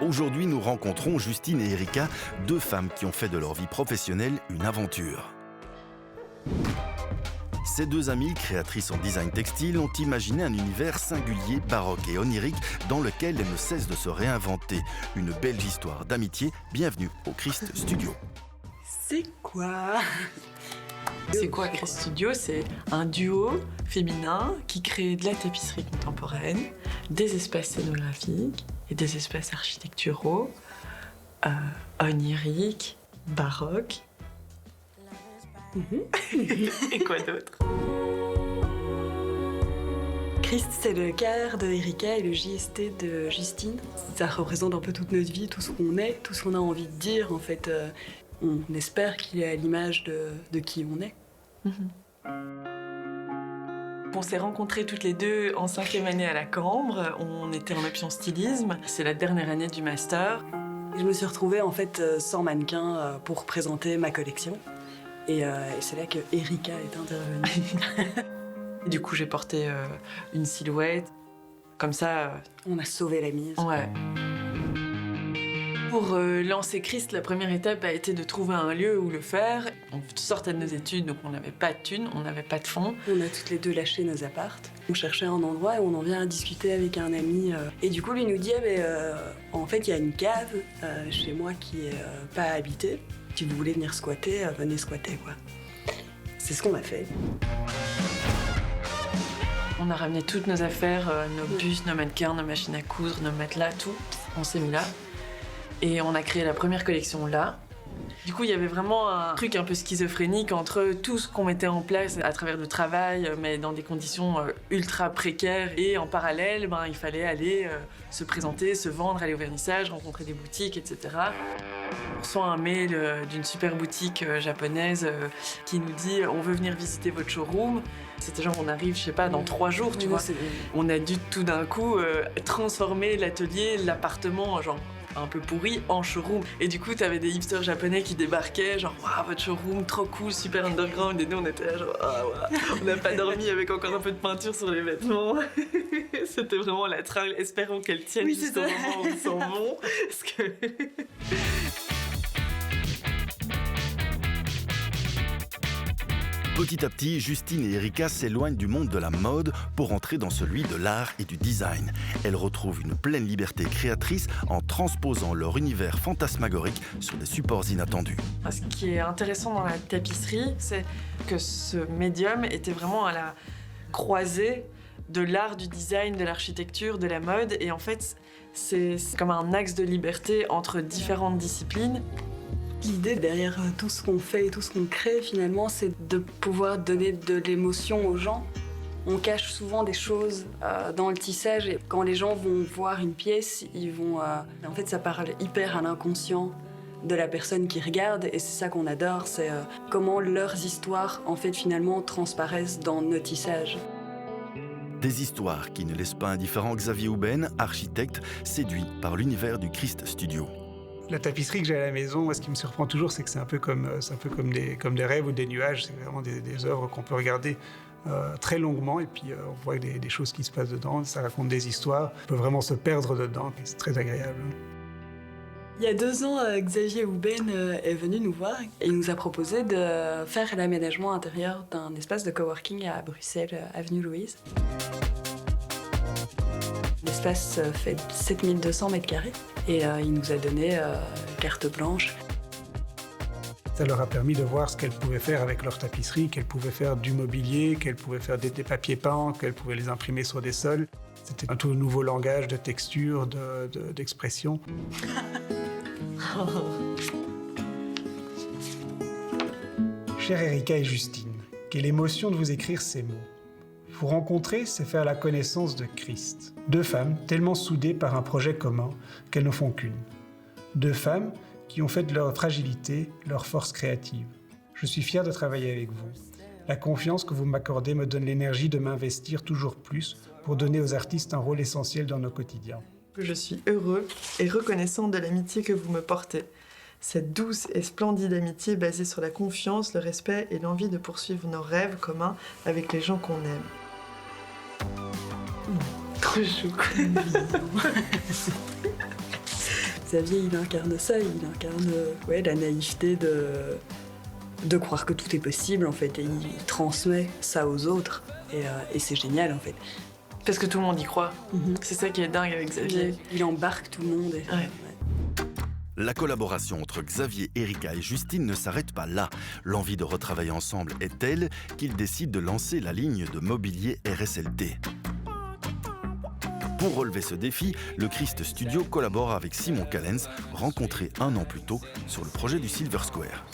Aujourd'hui, nous rencontrons Justine et Erika, deux femmes qui ont fait de leur vie professionnelle une aventure. Ces deux amies, créatrices en design textile, ont imaginé un univers singulier, baroque et onirique dans lequel elles ne cessent de se réinventer. Une belle histoire d'amitié. Bienvenue au Christ Studio. C'est quoi Christ Studio? C'est un duo féminin qui crée de la tapisserie contemporaine, des espaces scénographiques et des espaces architecturaux, oniriques, baroques. Et quoi d'autre? Christ, c'est le cœur de Erika et le JST de Justine. Ça représente un peu toute notre vie, tout ce qu'on est, tout ce qu'on a envie de dire. En fait, on espère qu'il est à l'image de qui on est. On s'est rencontrées toutes les deux en 5e année à la Cambre. On était en option stylisme. C'est la dernière année du master. Je me suis retrouvée en fait sans mannequin pour présenter ma collection. Et c'est là que Erika est intervenue. Du coup, j'ai porté une silhouette. Comme ça... On a sauvé la mise. Ouais. Pour lancer Christ, la première étape a été de trouver un lieu où le faire. On sortait de nos études, donc on n'avait pas de thunes, on n'avait pas de fonds. On a toutes les deux lâché nos appartes. On cherchait un endroit et on en vient à discuter avec un ami. Et du coup, lui nous dit en fait, il y a une cave chez moi qui est pas habitée. Si vous voulez venir squatter, venez squatter, quoi. C'est ce qu'on a fait. On a ramené toutes nos affaires, nos bus, nos mannequins, nos machines à coudre, nos matelas, tout. On s'est mis là. Et on a créé la première collection là. Du coup, il y avait vraiment un truc un peu schizophrénique entre tout ce qu'on mettait en place à travers le travail, mais dans des conditions ultra précaires. Et en parallèle, il fallait aller se présenter, se vendre, aller au vernissage, rencontrer des boutiques, etc. On reçoit un mail d'une super boutique japonaise qui nous dit « On veut venir visiter votre showroom ». C'était genre, on arrive, je sais pas, dans 3 jours, tu vois. On a dû tout d'un coup transformer l'atelier, l'appartement, genre un peu pourri, en showroom. Et du coup, t'avais des hipsters japonais qui débarquaient, genre, waouh, votre showroom, trop cool, super underground. Et nous, on était là, genre, ah, ouais. On n'a pas dormi avec encore un peu de peinture sur les vêtements. C'était vraiment la tralle. Espérons qu'elle tienne jusqu'au moment où ils s'en vont. Parce que... Petit à petit, Justine et Erika s'éloignent du monde de la mode pour entrer dans celui de l'art et du design. Elles retrouvent une pleine liberté créatrice en transposant leur univers fantasmagorique sur des supports inattendus. Ce qui est intéressant dans la tapisserie, c'est que ce médium était vraiment à la croisée de l'art, du design, de l'architecture, de la mode. Et en fait, c'est comme un axe de liberté entre différentes disciplines. L'idée derrière tout ce qu'on fait et tout ce qu'on crée, finalement, c'est de pouvoir donner de l'émotion aux gens. On cache souvent des choses dans le tissage et quand les gens vont voir une pièce, ils vont... En fait, ça parle hyper à l'inconscient de la personne qui regarde et c'est ça qu'on adore, c'est comment leurs histoires, en fait, finalement, transparaissent dans nos tissages. Des histoires qui ne laissent pas indifférent Xavier Houben, architecte, séduit par l'univers du Christ Studio. La tapisserie que j'ai à la maison, moi, ce qui me surprend toujours, c'est que c'est un peu comme des rêves ou des nuages. C'est vraiment des œuvres qu'on peut regarder très longuement et puis on voit des choses qui se passent dedans. Ça raconte des histoires. On peut vraiment se perdre dedans. C'est très agréable. Il y a 2 ans, Xavier Houben est venu nous voir et il nous a proposé de faire l'aménagement intérieur d'un espace de coworking à Bruxelles, avenue Louise. L'espace fait 7200 mètres carrés et il nous a donné carte blanche. Ça leur a permis de voir ce qu'elles pouvaient faire avec leur tapisserie, qu'elles pouvaient faire du mobilier, qu'elles pouvaient faire des papiers peints, qu'elles pouvaient les imprimer sur des sols. C'était un tout nouveau langage de texture, d'expression. Chère Erika et Justine, quelle émotion de vous écrire ces mots. Vous rencontrer, c'est faire la connaissance de Christ. 2 femmes tellement soudées par un projet commun qu'elles ne font qu'une. 2 femmes qui ont fait de leur fragilité leur force créative. Je suis fier de travailler avec vous. La confiance que vous m'accordez me donne l'énergie de m'investir toujours plus pour donner aux artistes un rôle essentiel dans nos quotidiens. Je suis heureux et reconnaissant de l'amitié que vous me portez. Cette douce et splendide amitié basée sur la confiance, le respect et l'envie de poursuivre nos rêves communs avec les gens qu'on aime. Trop chou. Xavier, il incarne ça, il incarne la naïveté de croire que tout est possible, en fait, et il transmet ça aux autres, et c'est génial, en fait. Parce que tout le monde y croit. C'est ça qui est dingue avec Xavier. Il embarque tout le monde. Ouais. La collaboration entre Xavier, Erika et Justine ne s'arrête pas là. L'envie de retravailler ensemble est telle qu'ils décident de lancer la ligne de mobilier RSLT. Pour relever ce défi, le Christ Studio collabore avec Simon Callens, rencontré 1 an plus tôt sur le projet du Silver Square.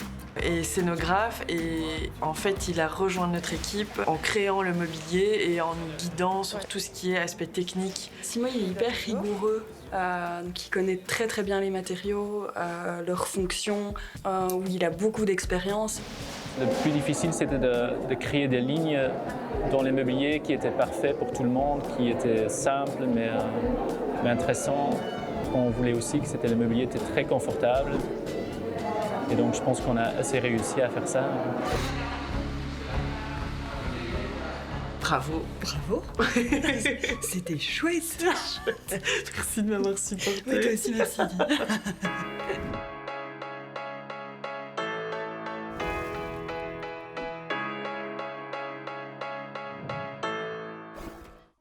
Et scénographe, et en fait il a rejoint notre équipe en créant le mobilier et en nous guidant sur tout ce qui est aspect technique. Simon, il est hyper rigoureux, donc il connaît très très bien les matériaux, leurs fonctions, où il a beaucoup d'expérience. Le plus difficile, c'était de créer des lignes dans les mobiliers qui étaient parfaits pour tout le monde, qui étaient simples mais intéressants. On voulait aussi que le mobilier était très confortable. Et donc je pense qu'on a assez réussi à faire ça. Bravo. Bravo. C'était chouette. Merci de m'avoir supporté. Oui, toi aussi, merci.